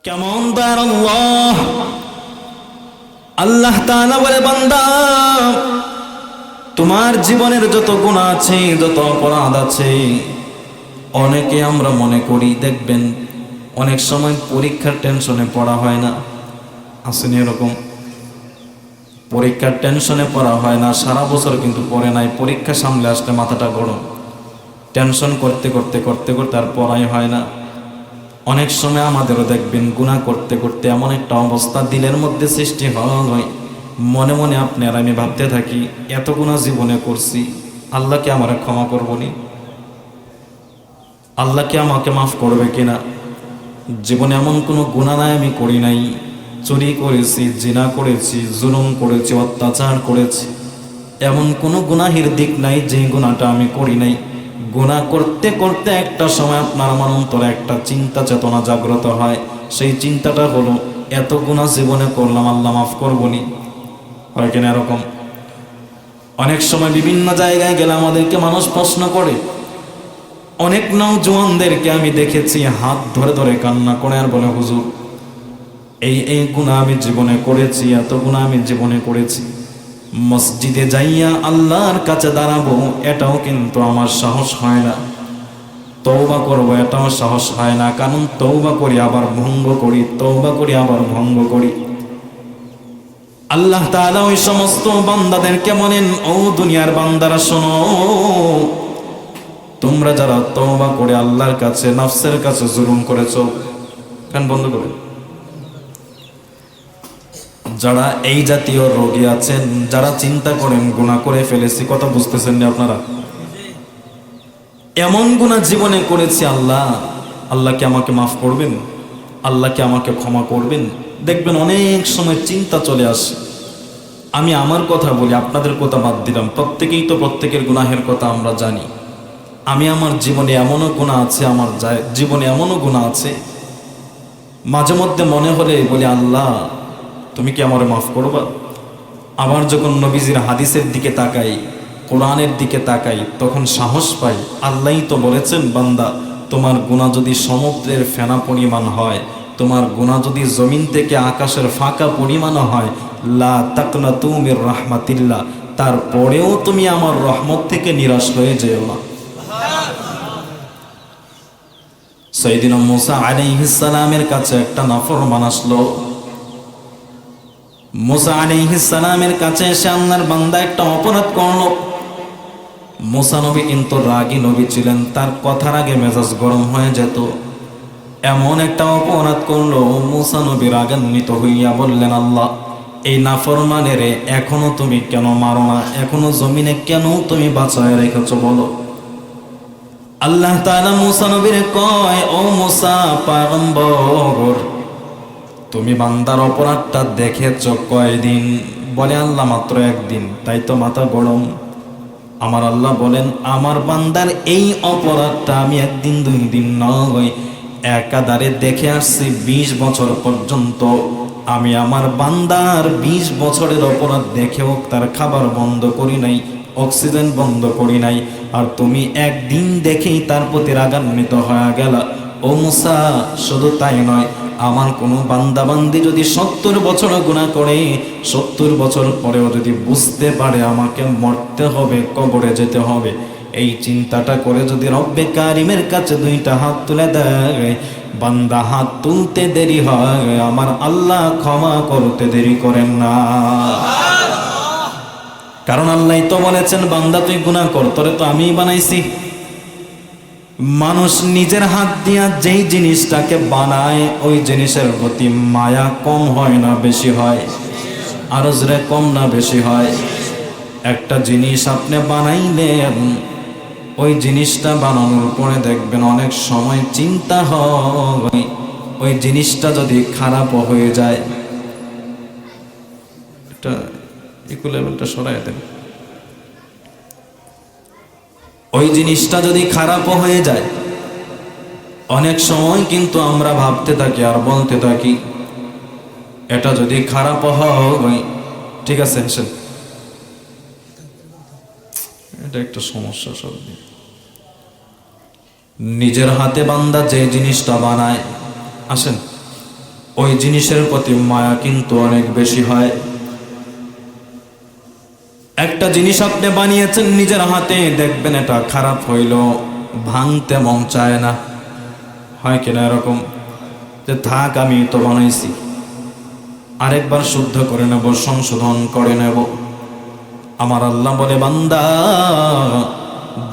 কেমন দয়ার আল্লাহ। আল্লাহ তাআলা বলে, বান্দা তোমার জীবনের যত গুনাহ আছে, যত অপরাধ আছে, অনেকে আমরা মনে করি, দেখবেন অনেক সময় পরীক্ষার টেনশনে পড়া হয় না, আসেনি এরকম? পরীক্ষার টেনশনে পড়া হয় না, সারা বছর কিন্তু পড়ে নাই, পরীক্ষা সামলে আসলে মাথাটা গরম, টেনশন করতে করতে করতে করতে আর পড়াই হয় না। অনেক সময় আমাদেরও দেখবেন গুনাহ করতে করতে এমন একটা অবস্থা দিলের মধ্যে সৃষ্টি হয়, মনে মনে আপনি আর আমি ভাবতে থাকি, এত গুনাহ জীবনে করছি, আল্লাহ কি আমারে ক্ষমা করবনি? আল্লাহ কি আমাকে মাফ করবে কিনা? জীবনে এমন কোনো গুনাহ নাই আমি করি নাই, চুরি করেছি, জিনা করেছি, জুলুম করেছি, অত্যাচার করেছি, এমন কোনো গুনাহের দিক নাই যে গুনাহটা আমি করি নাই। গুনাহ করতে করতে একটা সময় আপনার আমার অন্তরে একটা চিন্তা চেতনা জাগ্রত হয়, সেই চিন্তাটা হলো, এত গুনাহ জীবনে করলাম, আল্লাহ মাফ করবনি? হয় কিনা এরকম? অনেক সময় বিভিন্ন জায়গায় গেলে আমাদেরকে মানুষ প্রশ্ন করে, অনেক নওজোয়ানদেরকে আমি দেখেছি হাত ধরে ধরে কান্না করে আর বলে, হুজুর এই গুনাহ আমি জীবনে করেছি, এত গুনাহ আমি জীবনে করেছি, মসজিদে যাইয়া আল্লাহর কাছে দাঁড়াবো এটাও কিন্তু আমার সাহস হয় না, তওবা করবো এটাও সাহস হয় না, কারণ তওবা করি আবার ভঙ্গ করি, তওবা করি আবার ভঙ্গ করি। আল্লাহ তাআলা ওই সমস্ত বান্দাদেরকে বলেন, ও দুনিয়ার বান্দারা শোনো, তোমরা যারা তওবা করে আল্লাহর কাছে নফসের কাছে জুলুম করেছো, কান বন্ধ করে, যারা এই জাতীয় রোগী আছেন, যারা চিন্তা করেন গুনাহ করে ফেলেছি, কথা বুঝতেছেন না আপনারা? এমন গুনাহ জীবনে করেছি, আল্লাহ কি আমাকে মাফ করবেন? আল্লাহ কি আমাকে ক্ষমা করবেন? দেখবেন অনেক সময় চিন্তা চলে আসে। আমি আমার কথা বলি, আপনাদের কথা বাদ দিলাম, প্রত্যেকেই তো প্রত্যেকের গুনাহের কথা আমরা জানি। আমি আমার জীবনে এমনও গুনাহ আছে, আমার জীবনে এমনও গুনাহ আছে, মাঝে মধ্যে মনে হলে বলি, আল্লাহ তুমি কি আমারে মাফ করবা? আবার যখন নবীজির হাদিসের দিকে তাকাই, কোরআনের দিকে তাকাই, তখন সাহস পাই, আল্লাহই তো বলেছেন, বান্দা তোমার গুনাহ যদি সমুদ্রের ফেনা পরিমাণ হয়, তোমার গুনাহ যদি জমিন থেকে আকাশের ফাঁকা পরিমাণ হয়, লা তাকনাতু মির রাহমাতিল্লাহ, তারপরেও তুমি আমার রহমত থেকে নিরাশ হয়ে যেও না। সাইয়েদিনা মুসা আলাইহিস সালামের কাছে একটা নাফরমান আসলো। মুসা আলাইহিস সালামের কাছে এসে আল্লাহর বান্দা একটা অপরাধ করলো। মুসা নবী কিন্তু রাগী নবী ছিলেন, তার কথার আগে মেজাজ গরম হয়ে যেত। এমন একটা অপরাধ করলো, মুসা নবী রাগান্বিত হইয়া বললেন, আল্লাহ এই নাফরমানের এখনো তুমি কেন মারো না? এখনো জমিনে কেন তুমি বাঁচায় রেখেছো বলো? আল্লাহ তাআলা মুসা নবীরে কয়, ও মুসা পয়গম্বর, তুমি বান্দার অপরাধটা দেখেছো কয়দিন? বলে, আল্লাহ মাত্র একদিন। তাই তো মাথা গরম। আমার আল্লাহ বলেন, আমার বান্দার এই অপরাধটা আমি একদিন দুই দিন নয়, একাধারে দেখে আসছি 20 বছর পর্যন্ত। আমি আমার বান্দার 20 বছরের অপরাধ দেখেও তার খাবার বন্ধ করি নাই, অক্সিজেন বন্ধ করি নাই, আর তুমি একদিন দেখেই তার প্রতি রাগান্বিত হয়ে গেলা। ও মুসা, শুধু তাই নয়, আমার কোনো বান্দাবান্দি যদি 70 বছর গুনাহ করে, 70 বছর পরেও যদি বুঝতে পারে আমাকে মরতে হবে, কবরে যেতে হবে, এই চিন্তাটা করে যদি রব্বে কারিমের কাছে দুইটা হাত তুলে দেয়, বান্দা হাত তুলতে দেরি হয়, আমার আল্লাহ ক্ষমা করতে দেরি করেন না। কারণ আল্লাহ তো বলেছেন, বান্দা তুই গুনাহ কর, তোরে তো আমিই বানাইছি। মানুষ নিজের হাত দিয়া যেই জিনিসটাকে বানায়, ওই জিনিসের প্রতি মায়া কম হয় না বেশি হয়? আরো জোরে, কম না বেশি হয়? একটা জিনিস আপনি বানাইলেন, ওই জিনিসটা বানানোর পরে দেখবেন অনেক সময় চিন্তা হয়, ওই জিনিসটা যদি খারাপ হয়ে যায়, এটা ইকো লেভেলটা সরাই দেন, ওই জিনিসটা যদি খারাপ হয়ে যায়, অনেক সময় কিন্তু আমরা ভাবতে থাকি আর বলতে থাকি, এটা যদি খারাপ হয়, ঠিক আছে হেসেন, এটা একটা সমস্যা। সব নিজের হাতে বান্দা যে জিনিসটা বানায়, আসেন ওই জিনিসের প্রতি মায়া কিন্তু অনেক বেশি হয়। একটা জিনিস আপনি বানিয়েছেন নিজের হাতে, দেখবেন এটা খারাপ হইল, ভাঙতে মন চায় না, হয় কিনা এরকম? যে থাক, আমি তো বানাইছি, আরেকবার শুদ্ধ করে নেব, সংশোধন করে নেব। আমার আল্লাহ বলে, বান্দা,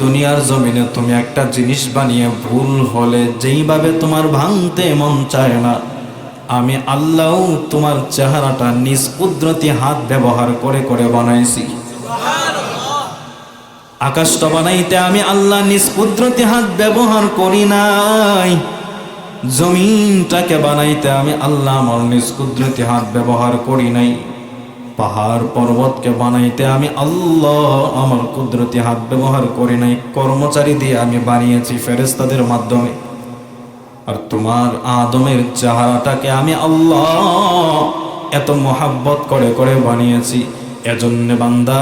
দুনিয়ার জমিনে তুমি একটা জিনিস বানিয়ে ভুল হলে যেইভাবে তোমার ভাঙতে মন চায় না, আমি আল্লাহ তোমার চেহারাটা নিজ কুদরতি হাত ব্যবহার করে করে বানাইছি। আকাশটা বানাইতে আমি আল্লাহ নিজ কুদরতি হাত ব্যবহার করি নাই। জমিনটাকে বানাইতে আমি আল্লাহ আমার নিজ কুদরতি হাত ব্যবহার করি নাই। পাহাড় পর্বতকে বানাইতে আমি আল্লাহ আমার কুদরতি হাত ব্যবহার করি নাই। কর্মচারী দিয়ে আমি বানিয়েছি, ফেরেশতাদের মাধ্যমে। আর তোমার আদমের চেহারাটাকে আমি আল্লাহ এত মোহাব্বত করে করে বানিয়েছি। এজন্য বান্দা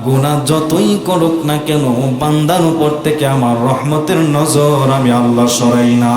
গুনাহ যতই করুক না কেন, বান্দার উপর থেকে আমার রহমতের নজর আমি আল্লাহ সরাই না।